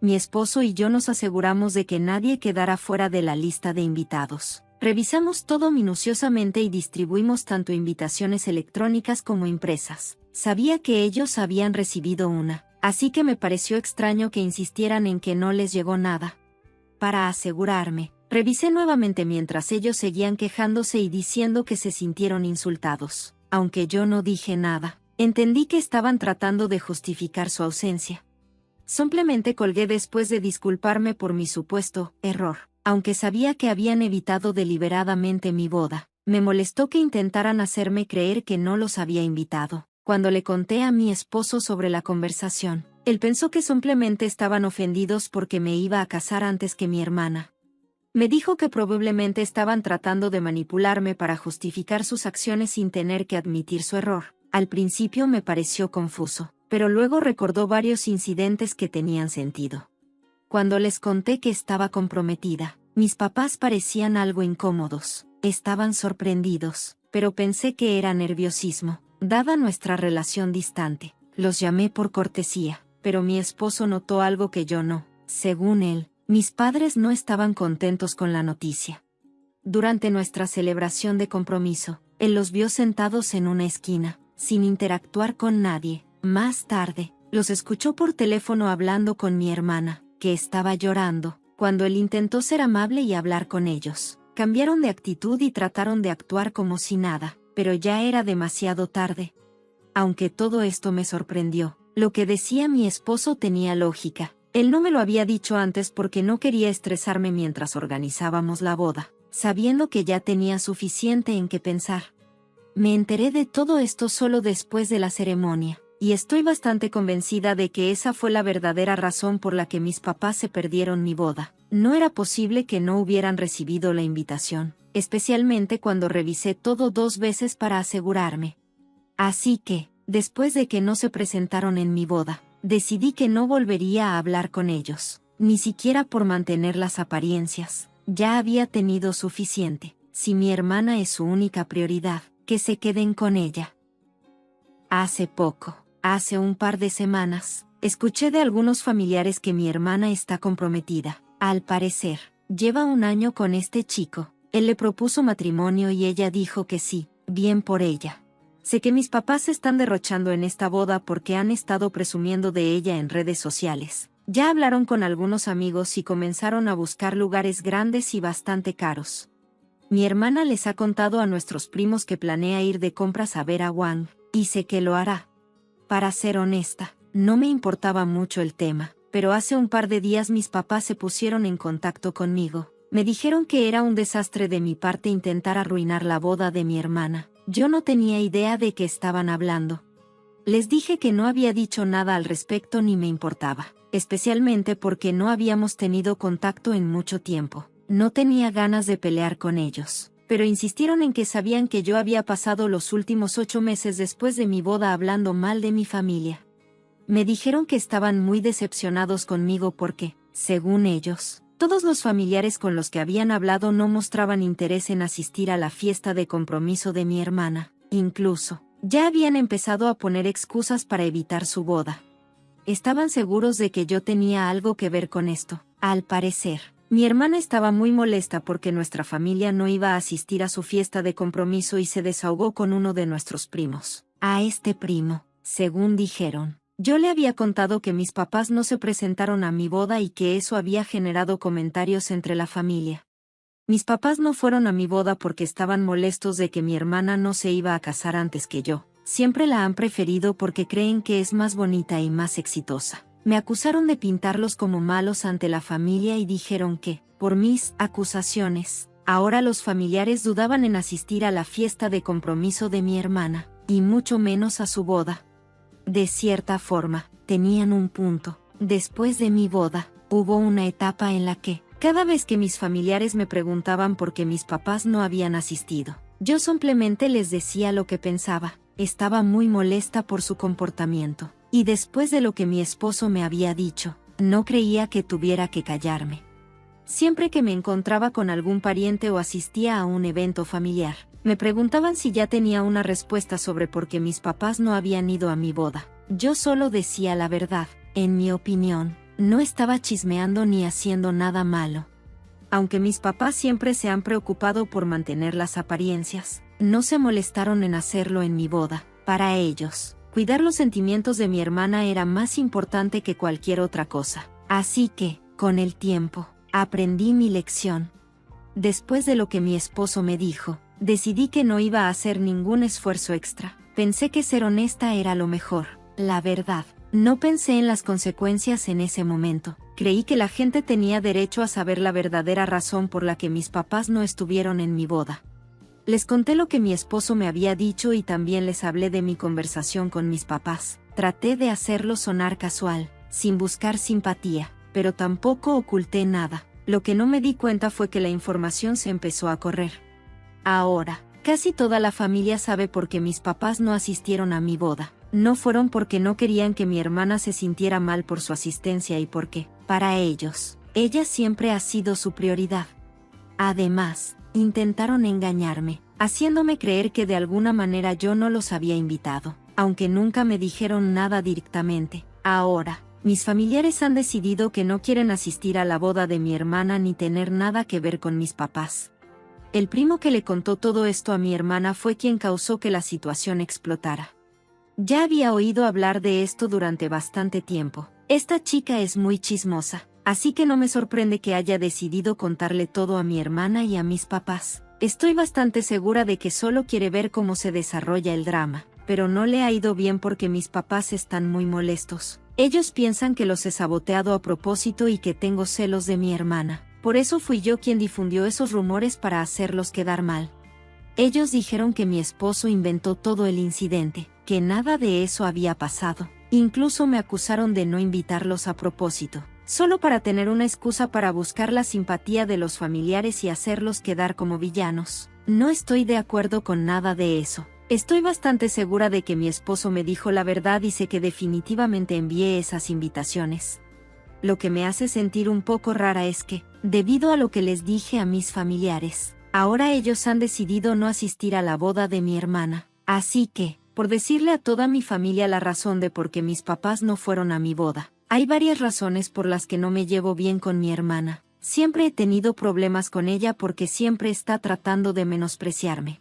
Mi esposo y yo nos aseguramos de que nadie quedara fuera de la lista de invitados. Revisamos todo minuciosamente y distribuimos tanto invitaciones electrónicas como impresas. Sabía que ellos habían recibido una, así que me pareció extraño que insistieran en que no les llegó nada. Para asegurarme, revisé nuevamente mientras ellos seguían quejándose y diciendo que se sintieron insultados. Aunque yo no dije nada, entendí que estaban tratando de justificar su ausencia. Simplemente colgué después de disculparme por mi supuesto error. Aunque sabía que habían evitado deliberadamente mi boda, me molestó que intentaran hacerme creer que no los había invitado. Cuando le conté a mi esposo sobre la conversación, él pensó que simplemente estaban ofendidos porque me iba a casar antes que mi hermana. Me dijo que probablemente estaban tratando de manipularme para justificar sus acciones sin tener que admitir su error. Al principio me pareció confuso, pero luego recordó varios incidentes que tenían sentido. Cuando les conté que estaba comprometida, mis papás parecían algo incómodos. Estaban sorprendidos, pero pensé que era nerviosismo, dada nuestra relación distante. Los llamé por cortesía, pero mi esposo notó algo que yo no. Según él, mis padres no estaban contentos con la noticia. Durante nuestra celebración de compromiso, él los vio sentados en una esquina, sin interactuar con nadie. Más tarde, los escuchó por teléfono hablando con mi hermana, que estaba llorando. Cuando él intentó ser amable y hablar con ellos, cambiaron de actitud y trataron de actuar como si nada, pero ya era demasiado tarde. Aunque todo esto me sorprendió, lo que decía mi esposo tenía lógica. Él no me lo había dicho antes porque no quería estresarme mientras organizábamos la boda, sabiendo que ya tenía suficiente en qué pensar. Me enteré de todo esto solo después de la ceremonia. Y estoy bastante convencida de que esa fue la verdadera razón por la que mis papás se perdieron mi boda. No era posible que no hubieran recibido la invitación, especialmente cuando revisé todo 2 veces para asegurarme. Así que, después de que no se presentaron en mi boda, decidí que no volvería a hablar con ellos, ni siquiera por mantener las apariencias. Ya había tenido suficiente. Si mi hermana es su única prioridad, que se queden con ella. Hace un par de semanas, escuché de algunos familiares que mi hermana está comprometida. Al parecer, lleva 1 año con este chico. Él le propuso matrimonio y ella dijo que sí. Bien por ella. Sé que mis papás se están derrochando en esta boda porque han estado presumiendo de ella en redes sociales. Ya hablaron con algunos amigos y comenzaron a buscar lugares grandes y bastante caros. Mi hermana les ha contado a nuestros primos que planea ir de compras a ver a Wang, y sé que lo hará. Para ser honesta, no me importaba mucho el tema, pero hace un par de días mis papás se pusieron en contacto conmigo. Me dijeron que era un desastre de mi parte intentar arruinar la boda de mi hermana. Yo no tenía idea de qué estaban hablando. Les dije que no había dicho nada al respecto ni me importaba, especialmente porque no habíamos tenido contacto en mucho tiempo. No tenía ganas de pelear con ellos, pero insistieron en que sabían que yo había pasado los últimos 8 meses después de mi boda hablando mal de mi familia. Me dijeron que estaban muy decepcionados conmigo porque, según ellos, todos los familiares con los que habían hablado no mostraban interés en asistir a la fiesta de compromiso de mi hermana. Incluso, ya habían empezado a poner excusas para evitar su boda. Estaban seguros de que yo tenía algo que ver con esto. Al parecer, mi hermana estaba muy molesta porque nuestra familia no iba a asistir a su fiesta de compromiso y se desahogó con uno de nuestros primos. A este primo, según dijeron, yo le había contado que mis papás no se presentaron a mi boda y que eso había generado comentarios entre la familia. Mis papás no fueron a mi boda porque estaban molestos de que mi hermana no se iba a casar antes que yo. Siempre la han preferido porque creen que es más bonita y más exitosa. Me acusaron de pintarlos como malos ante la familia y dijeron que, por mis acusaciones, ahora los familiares dudaban en asistir a la fiesta de compromiso de mi hermana, y mucho menos a su boda. De cierta forma, tenían un punto. Después de mi boda, hubo una etapa en la que, cada vez que mis familiares me preguntaban por qué mis papás no habían asistido, yo simplemente les decía lo que pensaba. Estaba muy molesta por su comportamiento, y después de lo que mi esposo me había dicho, no creía que tuviera que callarme. Siempre que me encontraba con algún pariente o asistía a un evento familiar, me preguntaban si ya tenía una respuesta sobre por qué mis papás no habían ido a mi boda. Yo solo decía la verdad. En mi opinión, no estaba chismeando ni haciendo nada malo. Aunque mis papás siempre se han preocupado por mantener las apariencias, no se molestaron en hacerlo en mi boda. Para ellos, cuidar los sentimientos de mi hermana era más importante que cualquier otra cosa. Así que, con el tiempo, aprendí mi lección. Después de lo que mi esposo me dijo, decidí que no iba a hacer ningún esfuerzo extra. Pensé que ser honesta era lo mejor. La verdad, no pensé en las consecuencias en ese momento. Creí que la gente tenía derecho a saber la verdadera razón por la que mis papás no estuvieron en mi boda. Les conté lo que mi esposo me había dicho y también les hablé de mi conversación con mis papás. Traté de hacerlo sonar casual, sin buscar simpatía, pero tampoco oculté nada. Lo que no me di cuenta fue que la información se empezó a correr. Ahora, casi toda la familia sabe por qué mis papás no asistieron a mi boda. No fueron porque no querían que mi hermana se sintiera mal por su asistencia y porque, para ellos, ella siempre ha sido su prioridad. Además, intentaron engañarme, haciéndome creer que de alguna manera yo no los había invitado, aunque nunca me dijeron nada directamente. Ahora, mis familiares han decidido que no quieren asistir a la boda de mi hermana ni tener nada que ver con mis papás. El primo que le contó todo esto a mi hermana fue quien causó que la situación explotara. Ya había oído hablar de esto durante bastante tiempo. Esta chica es muy chismosa, así que no me sorprende que haya decidido contarle todo a mi hermana y a mis papás. Estoy bastante segura de que solo quiere ver cómo se desarrolla el drama, pero no le ha ido bien porque mis papás están muy molestos. Ellos piensan que los he saboteado a propósito y que tengo celos de mi hermana. Por eso fui yo quien difundió esos rumores para hacerlos quedar mal. Ellos dijeron que mi esposo inventó todo el incidente, que nada de eso había pasado. Incluso me acusaron de no invitarlos a propósito, solo para tener una excusa para buscar la simpatía de los familiares y hacerlos quedar como villanos. No estoy de acuerdo con nada de eso. Estoy bastante segura de que mi esposo me dijo la verdad y sé que definitivamente envié esas invitaciones. Lo que me hace sentir un poco rara es que, debido a lo que les dije a mis familiares, ahora ellos han decidido no asistir a la boda de mi hermana. Así que, por decirle a toda mi familia la razón de por qué mis papás no fueron a mi boda, hay varias razones por las que no me llevo bien con mi hermana. Siempre he tenido problemas con ella porque siempre está tratando de menospreciarme.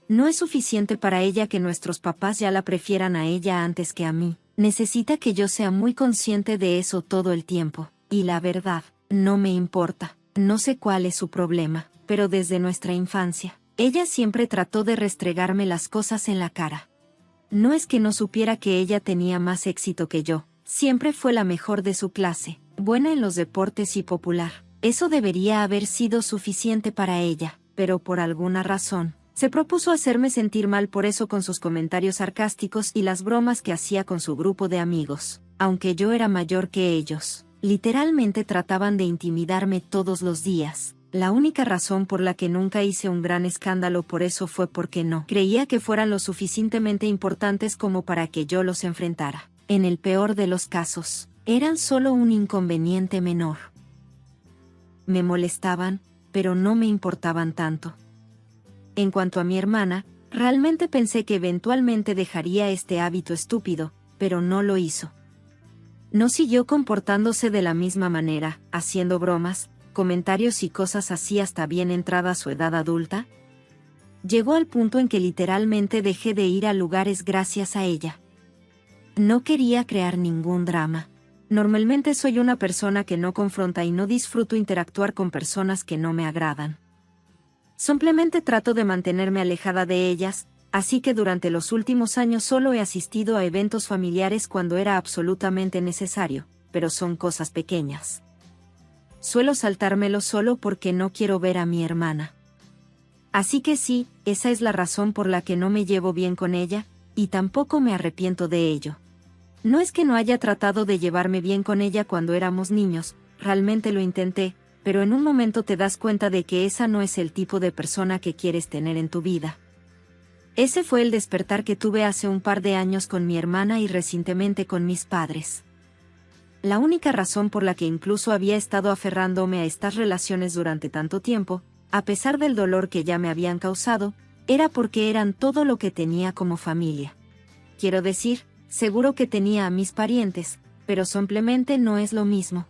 No es suficiente para ella que nuestros papás ya la prefieran a ella antes que a mí. Necesita que yo sea muy consciente de eso todo el tiempo. Y la verdad, no me importa. No sé cuál es su problema, pero desde nuestra infancia, ella siempre trató de restregarme las cosas en la cara. No es que no supiera que ella tenía más éxito que yo. Siempre fue la mejor de su clase, buena en los deportes y popular. Eso debería haber sido suficiente para ella, pero por alguna razón, se propuso hacerme sentir mal por eso con sus comentarios sarcásticos y las bromas que hacía con su grupo de amigos. Aunque yo era mayor que ellos, literalmente trataban de intimidarme todos los días. La única razón por la que nunca hice un gran escándalo por eso fue porque no creía que fueran lo suficientemente importantes como para que yo los enfrentara. En el peor de los casos, eran solo un inconveniente menor. Me molestaban, pero no me importaban tanto. En cuanto a mi hermana, realmente pensé que eventualmente dejaría este hábito estúpido, pero no lo hizo. No siguió comportándose de la misma manera, haciendo bromas, comentarios y cosas así hasta bien entrada su edad adulta. Llegó al punto en que literalmente dejé de ir a lugares gracias a ella. No quería crear ningún drama. Normalmente soy una persona que no confronta y no disfruto interactuar con personas que no me agradan. Simplemente trato de mantenerme alejada de ellas, así que durante los últimos años solo he asistido a eventos familiares cuando era absolutamente necesario, pero son cosas pequeñas. Suelo saltármelo solo porque no quiero ver a mi hermana. Así que sí, esa es la razón por la que no me llevo bien con ella, y tampoco me arrepiento de ello. No es que no haya tratado de llevarme bien con ella cuando éramos niños, realmente lo intenté, pero en un momento te das cuenta de que esa no es el tipo de persona que quieres tener en tu vida. Ese fue el despertar que tuve hace un par de años con mi hermana y recientemente con mis padres. La única razón por la que incluso había estado aferrándome a estas relaciones durante tanto tiempo, a pesar del dolor que ya me habían causado, era porque eran todo lo que tenía como familia. Quiero decir, seguro que tenía a mis parientes, pero simplemente no es lo mismo.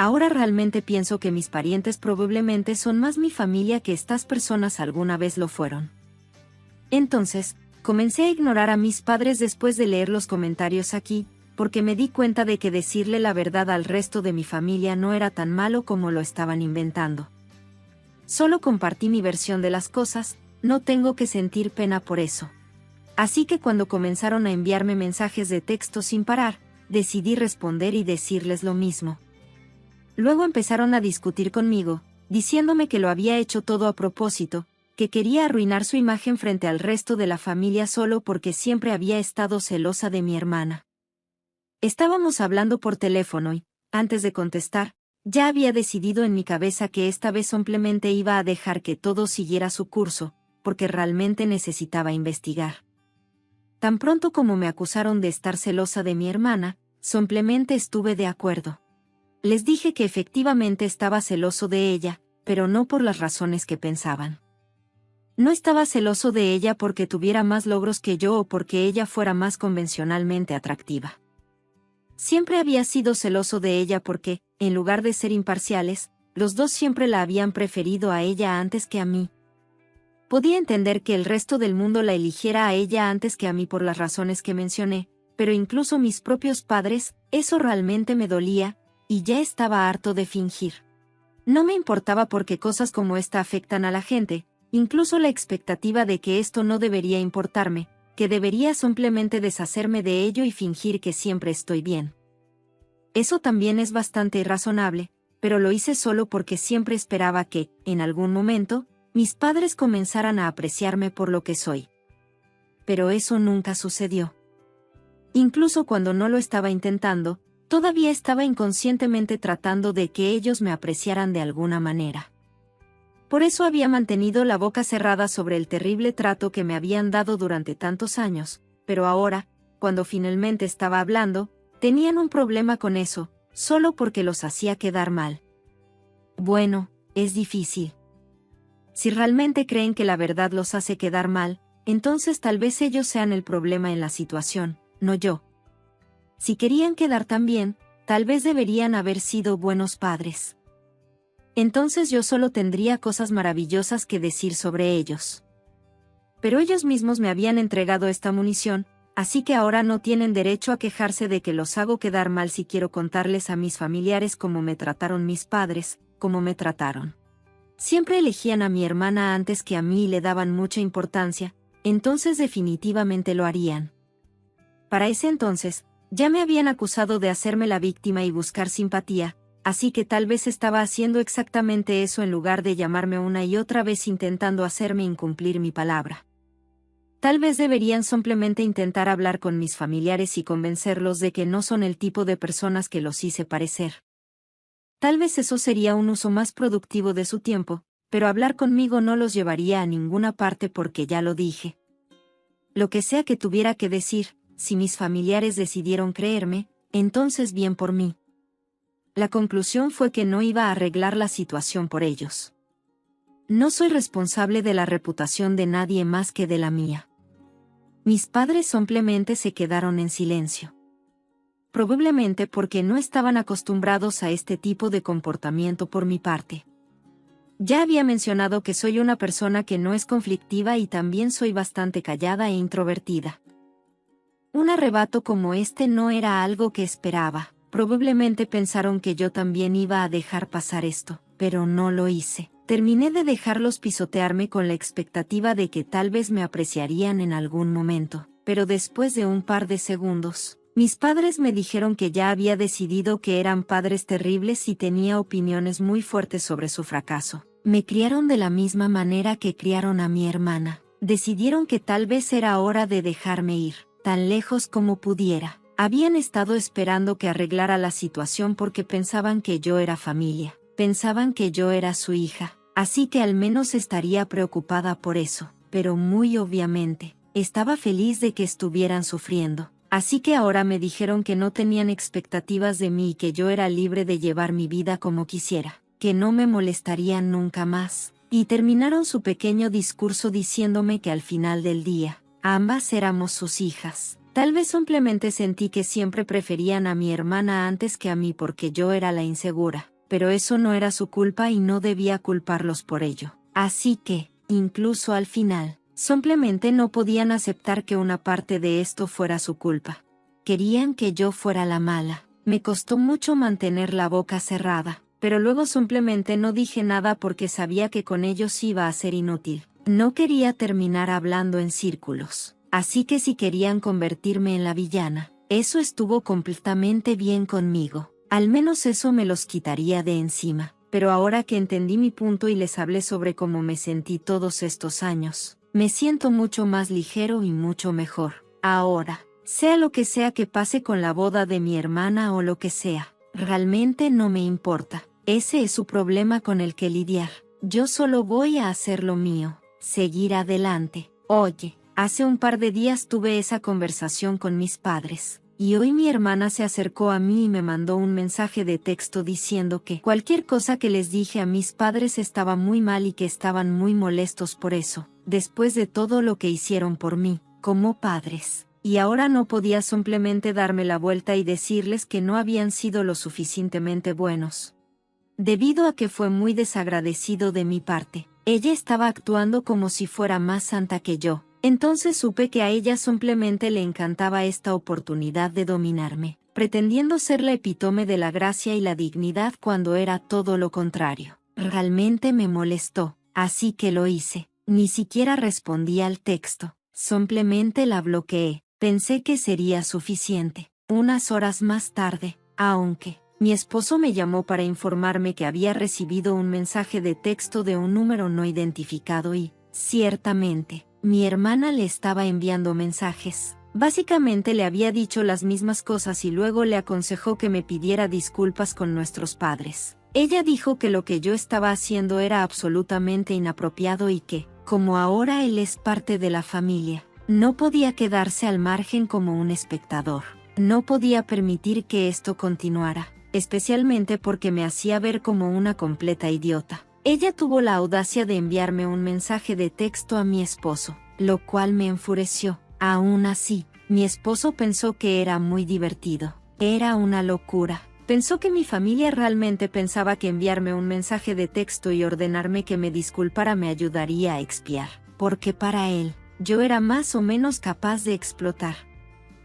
Ahora realmente pienso que mis parientes probablemente son más mi familia que estas personas alguna vez lo fueron. Entonces, comencé a ignorar a mis padres después de leer los comentarios aquí, porque me di cuenta de que decirle la verdad al resto de mi familia no era tan malo como lo estaban inventando. Solo compartí mi versión de las cosas, no tengo que sentir pena por eso. Así que cuando comenzaron a enviarme mensajes de texto sin parar, decidí responder y decirles lo mismo. Luego empezaron a discutir conmigo, diciéndome que lo había hecho todo a propósito, que quería arruinar su imagen frente al resto de la familia solo porque siempre había estado celosa de mi hermana. Estábamos hablando por teléfono y, antes de contestar, ya había decidido en mi cabeza que esta vez simplemente iba a dejar que todo siguiera su curso, porque realmente necesitaba investigar. Tan pronto como me acusaron de estar celosa de mi hermana, simplemente estuve de acuerdo. Les dije que efectivamente estaba celoso de ella, pero no por las razones que pensaban. No estaba celoso de ella porque tuviera más logros que yo o porque ella fuera más convencionalmente atractiva. Siempre había sido celoso de ella porque, en lugar de ser imparciales, los dos siempre la habían preferido a ella antes que a mí. Podía entender que el resto del mundo la eligiera a ella antes que a mí por las razones que mencioné, pero incluso mis propios padres, eso realmente me dolía, y ya estaba harto de fingir. No me importaba porque cosas como esta afectan a la gente, incluso la expectativa de que esto no debería importarme, que debería simplemente deshacerme de ello y fingir que siempre estoy bien. Eso también es bastante irrazonable, pero lo hice solo porque siempre esperaba que, en algún momento, mis padres comenzaran a apreciarme por lo que soy. Pero eso nunca sucedió. Incluso cuando no lo estaba intentando, todavía estaba inconscientemente tratando de que ellos me apreciaran de alguna manera. Por eso había mantenido la boca cerrada sobre el terrible trato que me habían dado durante tantos años, pero ahora, cuando finalmente estaba hablando, tenían un problema con eso, solo porque los hacía quedar mal. Bueno, es difícil. Si realmente creen que la verdad los hace quedar mal, entonces tal vez ellos sean el problema en la situación, no yo. Si querían quedar tan bien, tal vez deberían haber sido buenos padres. Entonces yo solo tendría cosas maravillosas que decir sobre ellos. Pero ellos mismos me habían entregado esta munición, así que ahora no tienen derecho a quejarse de que los hago quedar mal si quiero contarles a mis familiares cómo me trataron mis padres, cómo me trataron. Siempre elegían a mi hermana antes que a mí y le daban mucha importancia, entonces definitivamente lo harían. Para ese entonces, ya me habían acusado de hacerme la víctima y buscar simpatía, así que tal vez estaba haciendo exactamente eso en lugar de llamarme una y otra vez intentando hacerme incumplir mi palabra. Tal vez deberían simplemente intentar hablar con mis familiares y convencerlos de que no son el tipo de personas que los hice parecer. Tal vez eso sería un uso más productivo de su tiempo, pero hablar conmigo no los llevaría a ninguna parte porque ya lo dije. Lo que sea que tuviera que decir, si mis familiares decidieron creerme, entonces bien por mí. La conclusión fue que no iba a arreglar la situación por ellos. No soy responsable de la reputación de nadie más que de la mía. Mis padres simplemente se quedaron en silencio. Probablemente porque no estaban acostumbrados a este tipo de comportamiento por mi parte. Ya había mencionado que soy una persona que no es conflictiva y también soy bastante callada e introvertida. Un arrebato como este no era algo que esperaba. Probablemente pensaron que yo también iba a dejar pasar esto, pero no lo hice. Terminé de dejarlos pisotearme con la expectativa de que tal vez me apreciarían en algún momento, pero después de un par de segundos, mis padres me dijeron que ya había decidido que eran padres terribles y tenía opiniones muy fuertes sobre su fracaso. Me criaron de la misma manera que criaron a mi hermana. Decidieron que tal vez era hora de dejarme ir, tan lejos como pudiera. Habían estado esperando que arreglara la situación porque pensaban que yo era familia, pensaban que yo era su hija, así que al menos estaría preocupada por eso, pero muy obviamente, estaba feliz de que estuvieran sufriendo. Así que ahora me dijeron que no tenían expectativas de mí y que yo era libre de llevar mi vida como quisiera, que no me molestarían nunca más. Y terminaron su pequeño discurso diciéndome que al final del día, ambas éramos sus hijas. Tal vez simplemente sentí que siempre preferían a mi hermana antes que a mí porque yo era la insegura, pero eso no era su culpa y no debía culparlos por ello. Así que, incluso al final, simplemente no podían aceptar que una parte de esto fuera su culpa. Querían que yo fuera la mala. Me costó mucho mantener la boca cerrada, pero luego simplemente no dije nada porque sabía que con ellos iba a ser inútil. No quería terminar hablando en círculos. Así que si querían convertirme en la villana, eso estuvo completamente bien conmigo. Al menos eso me los quitaría de encima. Pero ahora que entendí mi punto y les hablé sobre cómo me sentí todos estos años, me siento mucho más ligero y mucho mejor. Ahora, sea lo que sea que pase con la boda de mi hermana o lo que sea, realmente no me importa. Ese es su problema con el que lidiar. Yo solo voy a hacer lo mío, seguir adelante. Oye, hace un par de días tuve esa conversación con mis padres, y hoy mi hermana se acercó a mí y me mandó un mensaje de texto diciendo que cualquier cosa que les dije a mis padres estaba muy mal y que estaban muy molestos por eso, después de todo lo que hicieron por mí, como padres. Y ahora no podía simplemente darme la vuelta y decirles que no habían sido lo suficientemente buenos. Debido a que fue muy desagradecido de mi parte, ella estaba actuando como si fuera más santa que yo. Entonces supe que a ella simplemente le encantaba esta oportunidad de dominarme, pretendiendo ser la epítome de la gracia y la dignidad cuando era todo lo contrario. Realmente me molestó, así que lo hice. Ni siquiera respondí al texto, simplemente la bloqueé. Pensé que sería suficiente. Unas horas más tarde, aunque mi esposo me llamó para informarme que había recibido un mensaje de texto de un número no identificado y, ciertamente, mi hermana le estaba enviando mensajes. Básicamente le había dicho las mismas cosas y luego le aconsejó que me pidiera disculpas con nuestros padres. Ella dijo que lo que yo estaba haciendo era absolutamente inapropiado y que, como ahora él es parte de la familia, no podía quedarse al margen como un espectador. No podía permitir que esto continuara, especialmente porque me hacía ver como una completa idiota. Ella tuvo la audacia de enviarme un mensaje de texto a mi esposo, lo cual me enfureció. Aún así, mi esposo pensó que era muy divertido. Era una locura. Pensó que mi familia realmente pensaba que enviarme un mensaje de texto y ordenarme que me disculpara me ayudaría a expiar, porque para él, yo era más o menos capaz de explotar.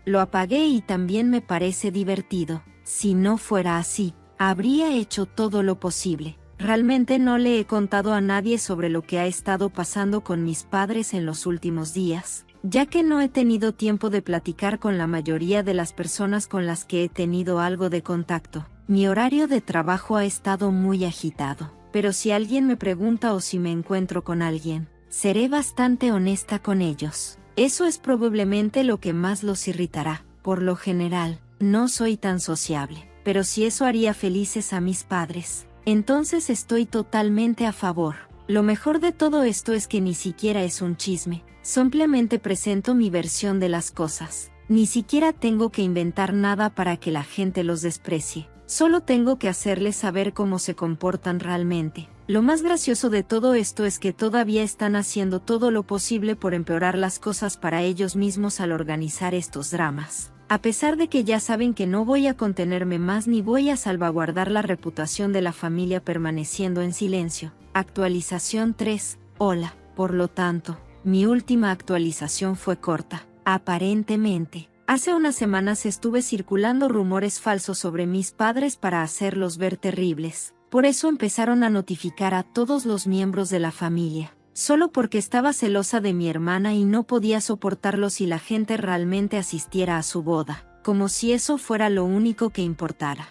Lo apagué y también me parece divertido. Si no fuera así, habría hecho todo lo posible. Realmente no le he contado a nadie sobre lo que ha estado pasando con mis padres en los últimos días, ya que no he tenido tiempo de platicar con la mayoría de las personas con las que he tenido algo de contacto. Mi horario de trabajo ha estado muy agitado, pero si alguien me pregunta o si me encuentro con alguien, seré bastante honesta con ellos. Eso es probablemente lo que más los irritará. Por lo general, no soy tan sociable, pero si eso haría felices a mis padres, entonces estoy totalmente a favor. Lo mejor de todo esto es que ni siquiera es un chisme, simplemente presento mi versión de las cosas. Ni siquiera tengo que inventar nada para que la gente los desprecie. Solo tengo que hacerles saber cómo se comportan realmente. Lo más gracioso de todo esto es que todavía están haciendo todo lo posible por empeorar las cosas para ellos mismos al organizar estos dramas. A pesar de que ya saben que no voy a contenerme más ni voy a salvaguardar la reputación de la familia permaneciendo en silencio. Actualización 3. Hola. Por lo tanto, mi última actualización fue corta. Aparentemente, hace unas semanas estuve circulando rumores falsos sobre mis padres para hacerlos ver terribles. Por eso empezaron a notificar a todos los miembros de la familia, solo porque estaba celosa de mi hermana y no podía soportarlo si la gente realmente asistiera a su boda, como si eso fuera lo único que importara.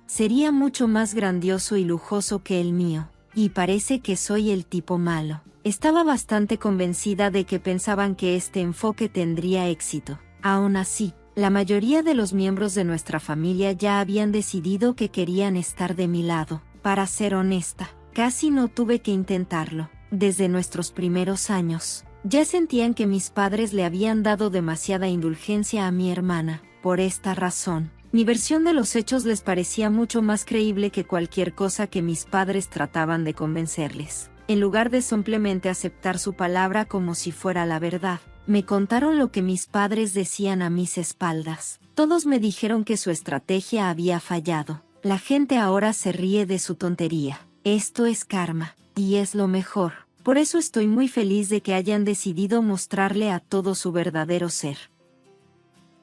Sería mucho más grandioso y lujoso que el mío, y parece que soy el tipo malo. Estaba bastante convencida de que pensaban que este enfoque tendría éxito. Aún así, la mayoría de los miembros de nuestra familia ya habían decidido que querían estar de mi lado. Para ser honesta, casi no tuve que intentarlo. Desde nuestros primeros años, ya sentían que mis padres le habían dado demasiada indulgencia a mi hermana. Por esta razón, mi versión de los hechos les parecía mucho más creíble que cualquier cosa que mis padres trataban de convencerles. En lugar de simplemente aceptar su palabra como si fuera la verdad, me contaron lo que mis padres decían a mis espaldas. Todos me dijeron que su estrategia había fallado. La gente ahora se ríe de su tontería. Esto es karma, y es lo mejor. Por eso estoy muy feliz de que hayan decidido mostrarle a todo su verdadero ser.